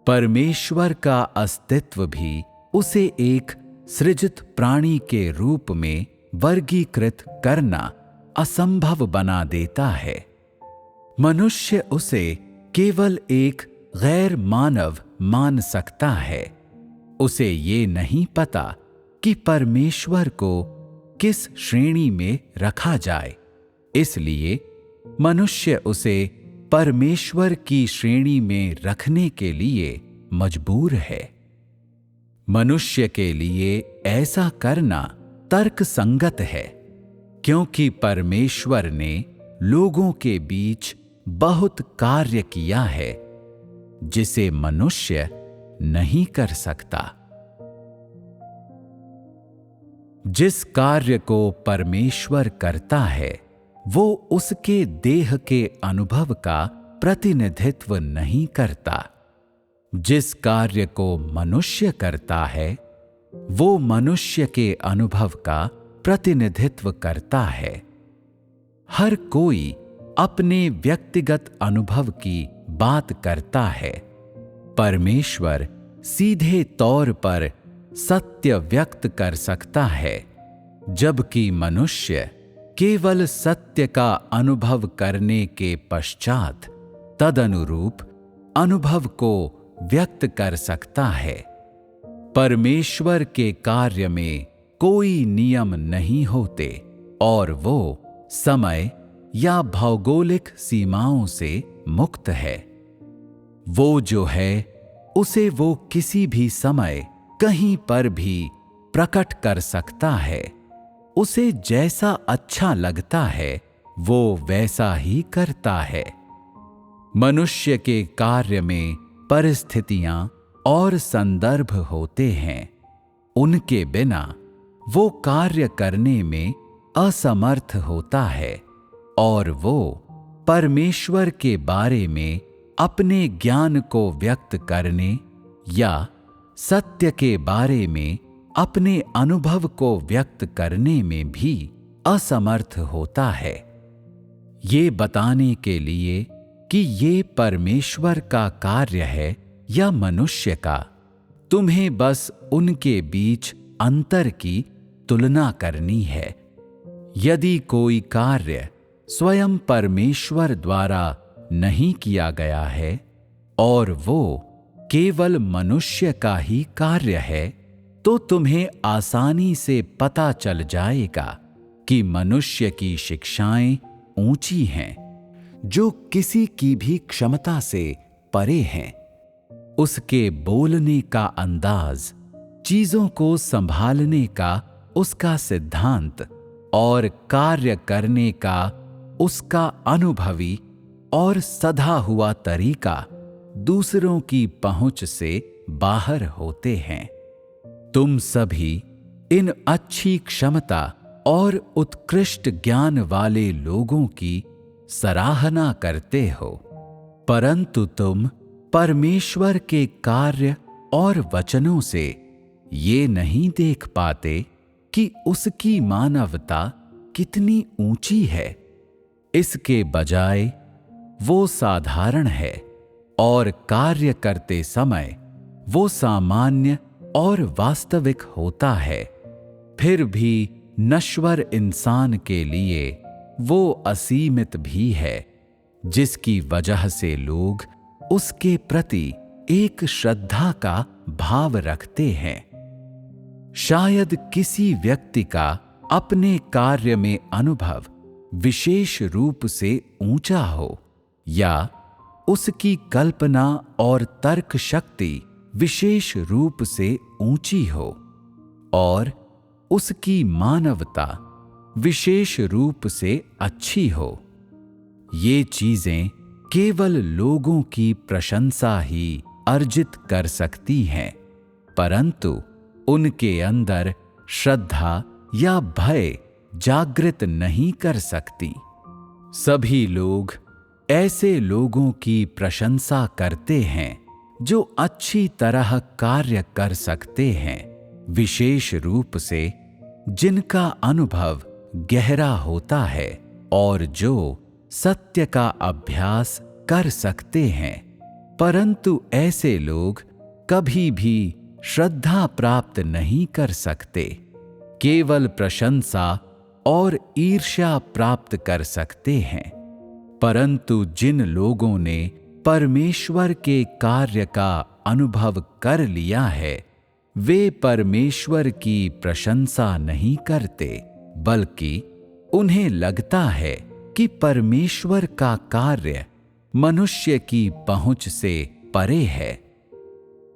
S1: परमेश्वर का अस्तित्व भी उसे एक सृजित प्राणी के रूप में वर्गीकृत करना असंभव बना देता है। मनुष्य उसे केवल एक गैर मानव मान सकता है। उसे ये नहीं पता कि परमेश्वर को किस श्रेणी में रखा जाए, इसलिए मनुष्य उसे परमेश्वर की श्रेणी में रखने के लिए मजबूर है। मनुष्य के लिए ऐसा करना तर्कसंगत है, क्योंकि परमेश्वर ने लोगों के बीच बहुत कार्य किया है जिसे मनुष्य नहीं कर सकता। जिस कार्य को परमेश्वर करता है वो उसके देह के अनुभव का प्रतिनिधित्व नहीं करता। जिस कार्य को मनुष्य करता है वो मनुष्य के अनुभव का प्रतिनिधित्व करता है। हर कोई अपने व्यक्तिगत अनुभव की बात करता है। परमेश्वर सीधे तौर पर सत्य व्यक्त कर सकता है, जबकि मनुष्य केवल सत्य का अनुभव करने के पश्चात तदनुरूप अनुभव को व्यक्त कर सकता है। परमेश्वर के कार्य में कोई नियम नहीं होते और वो समय या भौगोलिक सीमाओं से मुक्त है। वो जो है उसे वो किसी भी समय कहीं पर भी प्रकट कर सकता है। उसे जैसा अच्छा लगता है वो वैसा ही करता है। मनुष्य के कार्य में परिस्थितियां और संदर्भ होते हैं। उनके बिना वो कार्य करने में असमर्थ होता है और वो परमेश्वर के बारे में अपने ज्ञान को व्यक्त करने या सत्य के बारे में अपने अनुभव को व्यक्त करने में भी असमर्थ होता है। ये बताने के लिए कि ये परमेश्वर का कार्य है या मनुष्य का, तुम्हें बस उनके बीच अंतर की तुलना करनी है। यदि कोई कार्य स्वयं परमेश्वर द्वारा नहीं किया गया है और वो केवल मनुष्य का ही कार्य है, तो तुम्हें आसानी से पता चल जाएगा कि मनुष्य की शिक्षाएं ऊंची हैं, जो किसी की भी क्षमता से परे हैं। उसके बोलने का अंदाज, चीजों को संभालने का उसका सिद्धांत और कार्य करने का उसका अनुभवी और सधा हुआ तरीका दूसरों की पहुंच से बाहर होते हैं। तुम सभी इन अच्छी क्षमता और उत्कृष्ट ज्ञान वाले लोगों की सराहना करते हो, परंतु तुम परमेश्वर के कार्य और वचनों से ये नहीं देख पाते कि उसकी मानवता कितनी ऊंची है। इसके बजाय वो साधारण है और कार्य करते समय वो सामान्य और वास्तविक होता है। फिर भी नश्वर इंसान के लिए वो असीमित भी है, जिसकी वजह से लोग उसके प्रति एक श्रद्धा का भाव रखते हैं। शायद किसी व्यक्ति का अपने कार्य में अनुभव विशेष रूप से ऊंचा हो या उसकी कल्पना और तर्क शक्ति विशेष रूप से ऊंची हो और उसकी मानवता विशेष रूप से अच्छी हो। ये चीजें केवल लोगों की प्रशंसा ही अर्जित कर सकती हैं, परंतु उनके अंदर श्रद्धा या भय जागृत नहीं कर सकती। सभी लोग ऐसे लोगों की प्रशंसा करते हैं जो अच्छी तरह कार्य कर सकते हैं, विशेष रूप से जिनका अनुभव गहरा होता है और जो सत्य का अभ्यास कर सकते हैं। परंतु ऐसे लोग कभी भी श्रद्धा प्राप्त नहीं कर सकते, केवल प्रशंसा और ईर्ष्या प्राप्त कर सकते हैं। परंतु जिन लोगों ने परमेश्वर के कार्य का अनुभव कर लिया है, वे परमेश्वर की प्रशंसा नहीं करते, बल्कि उन्हें लगता है कि परमेश्वर का कार्य मनुष्य की पहुंच से परे है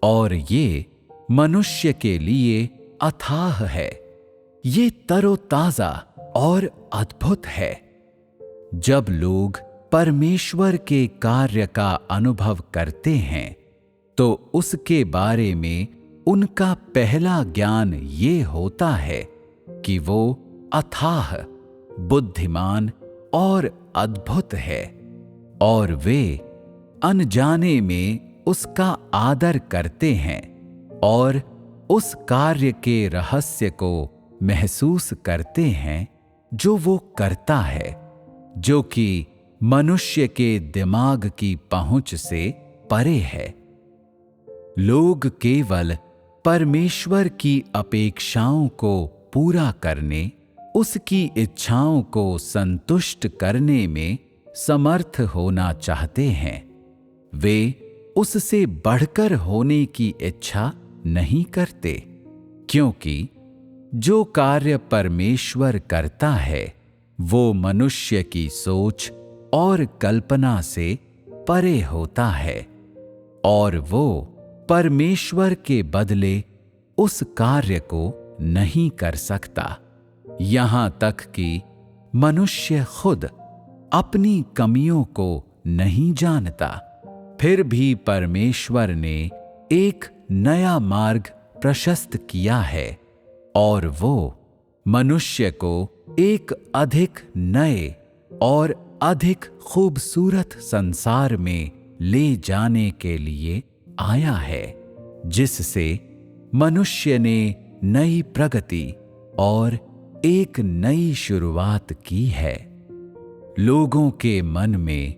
S1: और ये मनुष्य के लिए अथाह है। ये तरोताजा और अद्भुत है। जब लोग परमेश्वर के कार्य का अनुभव करते हैं तो उसके बारे में उनका पहला ज्ञान ये होता है कि वो अथाह, बुद्धिमान और अद्भुत है और वे अनजाने में उसका आदर करते हैं और उस कार्य के रहस्य को महसूस करते हैं जो वो करता है, जो कि मनुष्य के दिमाग की पहुंच से परे है। लोग केवल परमेश्वर की अपेक्षाओं को पूरा करने, उसकी इच्छाओं को संतुष्ट करने में समर्थ होना चाहते हैं। वे उससे बढ़कर होने की इच्छा नहीं करते, क्योंकि जो कार्य परमेश्वर करता है वो मनुष्य की सोच और कल्पना से परे होता है और वो परमेश्वर के बदले उस कार्य को नहीं कर सकता। यहां तक कि मनुष्य खुद अपनी कमियों को नहीं जानता, फिर भी परमेश्वर ने एक नया मार्ग प्रशस्त किया है और वो मनुष्य को एक अधिक नए और अधिक खूबसूरत संसार में ले जाने के लिए आया है, जिससे मनुष्य ने नई प्रगति और एक नई शुरुआत की है। लोगों के मन में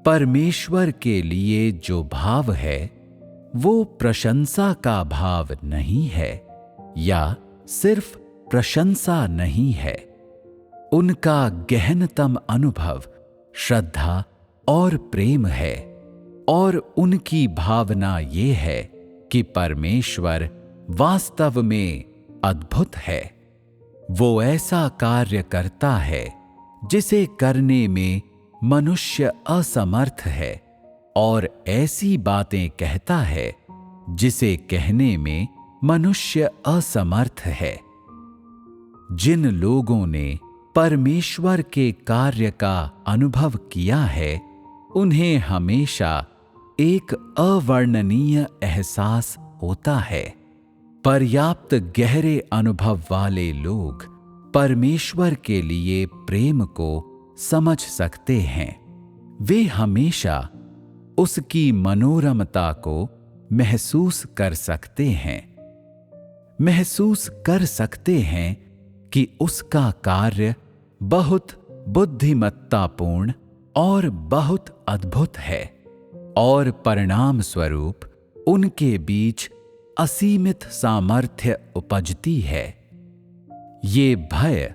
S1: परमेश्वर के लिए जो भाव है वो प्रशंसा का भाव नहीं है या सिर्फ प्रशंसा नहीं है। उनका गहनतम अनुभव श्रद्धा और प्रेम है और उनकी भावना ये है कि परमेश्वर वास्तव में अद्भुत है। वो ऐसा कार्य करता है जिसे करने में मनुष्य असमर्थ है और ऐसी बातें कहता है जिसे कहने में मनुष्य असमर्थ है। जिन लोगों ने परमेश्वर के कार्य का अनुभव किया है, उन्हें हमेशा एक अवर्णनीय एहसास होता है। पर्याप्त गहरे अनुभव वाले लोग परमेश्वर के लिए प्रेम को समझ सकते हैं। वे हमेशा उसकी मनोरमता को महसूस कर सकते हैं, महसूस कर सकते हैं कि उसका कार्य बहुत बुद्धिमत्तापूर्ण और बहुत अद्भुत है और परिणाम स्वरूप उनके बीच असीमित सामर्थ्य उपजती है। ये भय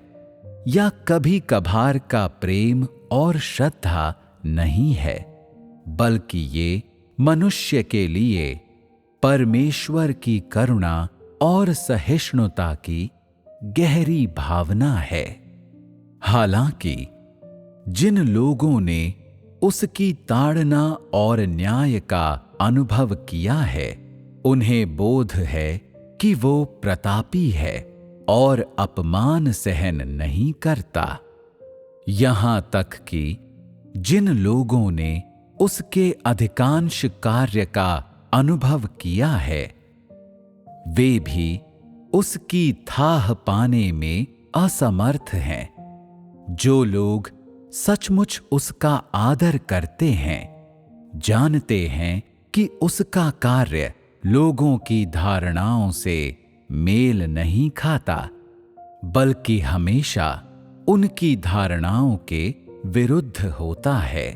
S1: या कभी कभार का प्रेम और श्रद्धा नहीं है, बल्कि ये मनुष्य के लिए परमेश्वर की करुणा और सहिष्णुता की गहरी भावना है। हालांकि जिन लोगों ने उसकी ताड़ना और न्याय का अनुभव किया है, उन्हें बोध है कि वो प्रतापी है और अपमान सहन नहीं करता। यहां तक कि जिन लोगों ने उसके अधिकांश कार्य का अनुभव किया है, वे भी उसकी थाह पाने में असमर्थ हैं। जो लोग सचमुच उसका आदर करते हैं, जानते हैं कि उसका कार्य लोगों की धारणाओं से मेल नहीं खाता, बल्कि हमेशा उनकी धारणाओं के विरुद्ध होता है।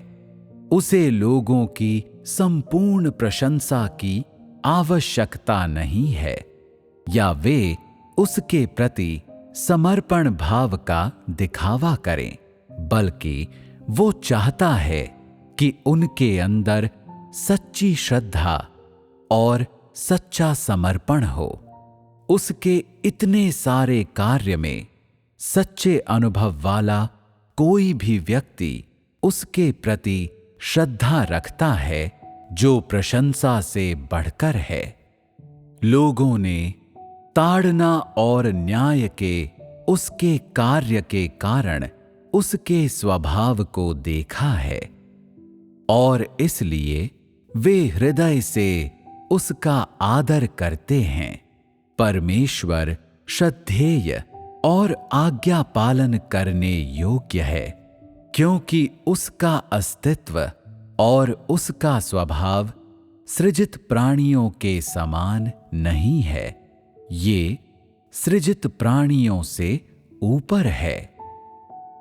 S1: उसे लोगों की संपूर्ण प्रशंसा की आवश्यकता नहीं है या वे उसके प्रति समर्पण भाव का दिखावा करें, बल्कि वो चाहता है कि उनके अंदर सच्ची श्रद्धा और सच्चा समर्पण हो। उसके इतने सारे कार्य में सच्चे अनुभव वाला कोई भी व्यक्ति उसके प्रति श्रद्धा रखता है जो प्रशंसा से बढ़कर है। लोगों ने ताड़ना और न्याय के उसके कार्य के कारण उसके स्वभाव को देखा है और इसलिए वे हृदय से उसका आदर करते हैं। परमेश्वर श्रद्धेय और आज्ञा पालन करने योग्य है, क्योंकि उसका अस्तित्व और उसका स्वभाव सृजित प्राणियों के समान नहीं है, ये सृजित प्राणियों से ऊपर है।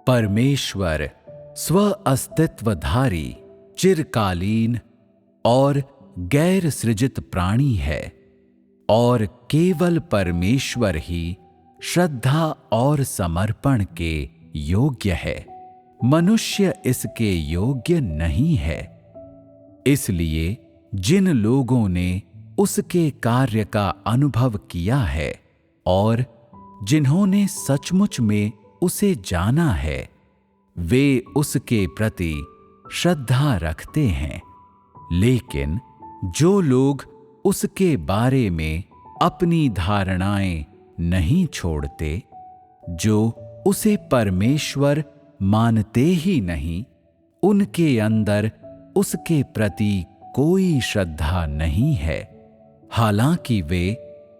S1: परमेश्वर स्व अस्तित्वधारी, चिरकालीन और गैर सृजित प्राणी है और केवल परमेश्वर ही श्रद्धा और समर्पण के योग्य है। मनुष्य इसके योग्य नहीं है। इसलिए जिन लोगों ने उसके कार्य का अनुभव किया है और जिन्होंने सचमुच में उसे जाना है, वे उसके प्रति श्रद्धा रखते हैं। लेकिन जो लोग उसके बारे में अपनी धारणाएं नहीं छोड़ते, जो उसे परमेश्वर मानते ही नहीं, उनके अंदर उसके प्रति कोई श्रद्धा नहीं है। हालांकि वे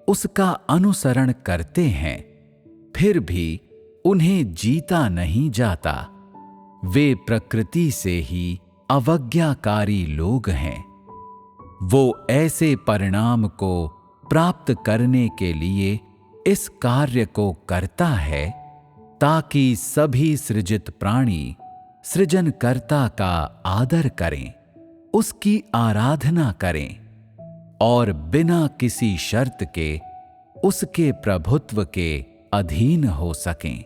S1: उसका अनुसरण करते हैं, फिर भी उन्हें जीता नहीं जाता। वे प्रकृति से ही अवज्ञाकारी लोग हैं। वो ऐसे परिणाम को प्राप्त करने के लिए इस कार्य को करता है ताकि सभी सृजित प्राणी सृजनकर्ता का आदर करें, उसकी आराधना करें और बिना किसी शर्त के उसके प्रभुत्व के अधीन हो सकें।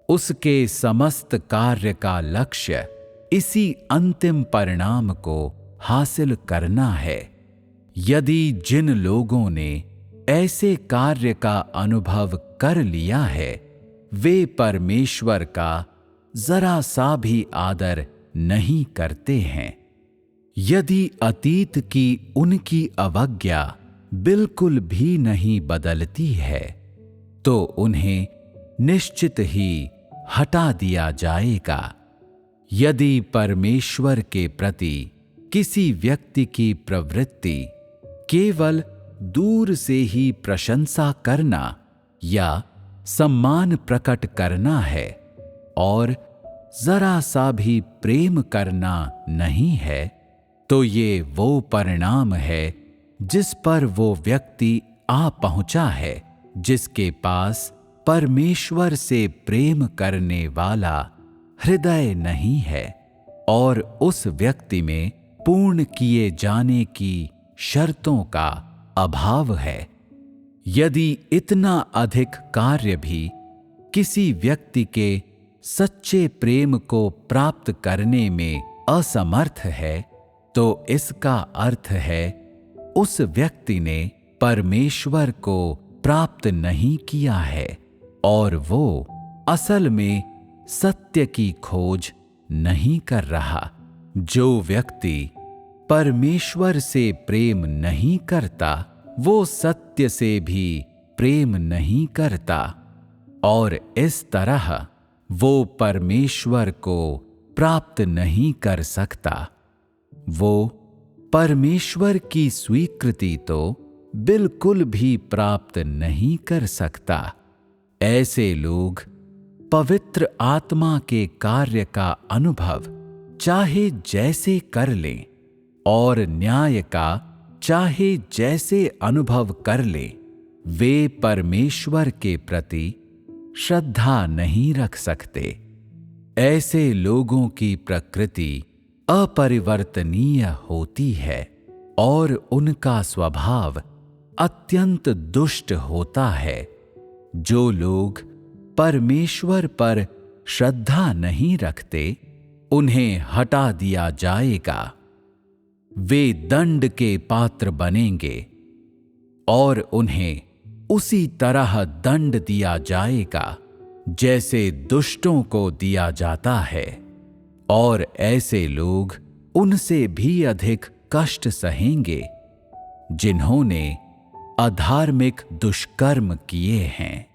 S1: उसके समस्त कार्य का लक्ष्य इसी अंतिम परिणाम को हासिल करना है। यदि जिन लोगों ने ऐसे कार्य का अनुभव कर लिया है, वे परमेश्वर का जरा सा भी आदर नहीं करते हैं। यदि अतीत की उनकी अवज्ञा बिल्कुल भी नहीं बदलती है, तो उन्हें निश्चित ही हटा दिया जाएगा। यदि परमेश्वर के प्रति किसी व्यक्ति की प्रवृत्ति केवल दूर से ही प्रशंसा करना या सम्मान प्रकट करना है और जरा सा भी प्रेम करना नहीं है, तो ये वो परिणाम है जिस पर वो व्यक्ति आ पहुंचा है, जिसके पास परमेश्वर से प्रेम करने वाला हृदय नहीं है और उस व्यक्ति में पूर्ण किए जाने की शर्तों का अभाव है। यदि इतना अधिक कार्य भी किसी व्यक्ति के सच्चे प्रेम को प्राप्त करने में असमर्थ है, तो इसका अर्थ है उस व्यक्ति ने परमेश्वर को प्राप्त नहीं किया है और वो असल में सत्य की खोज नहीं कर रहा। जो व्यक्ति परमेश्वर से प्रेम नहीं करता, वो सत्य से भी प्रेम नहीं करता और इस तरह वो परमेश्वर को प्राप्त नहीं कर सकता। वो परमेश्वर की स्वीकृति तो बिल्कुल भी प्राप्त नहीं कर सकता। ऐसे लोग पवित्र आत्मा के कार्य का अनुभव चाहे जैसे कर लें और न्याय का चाहे जैसे अनुभव कर ले, वे परमेश्वर के प्रति श्रद्धा नहीं रख सकते। ऐसे लोगों की प्रकृति अपरिवर्तनीय होती है और उनका स्वभाव अत्यंत दुष्ट होता है। जो लोग परमेश्वर पर श्रद्धा नहीं रखते, उन्हें हटा दिया जाएगा। वे दंड के पात्र बनेंगे और उन्हें उसी तरह दंड दिया जाएगा जैसे दुष्टों को दिया जाता है, और ऐसे लोग उनसे भी अधिक कष्ट सहेंगे जिन्होंने अधार्मिक दुष्कर्म किए हैं।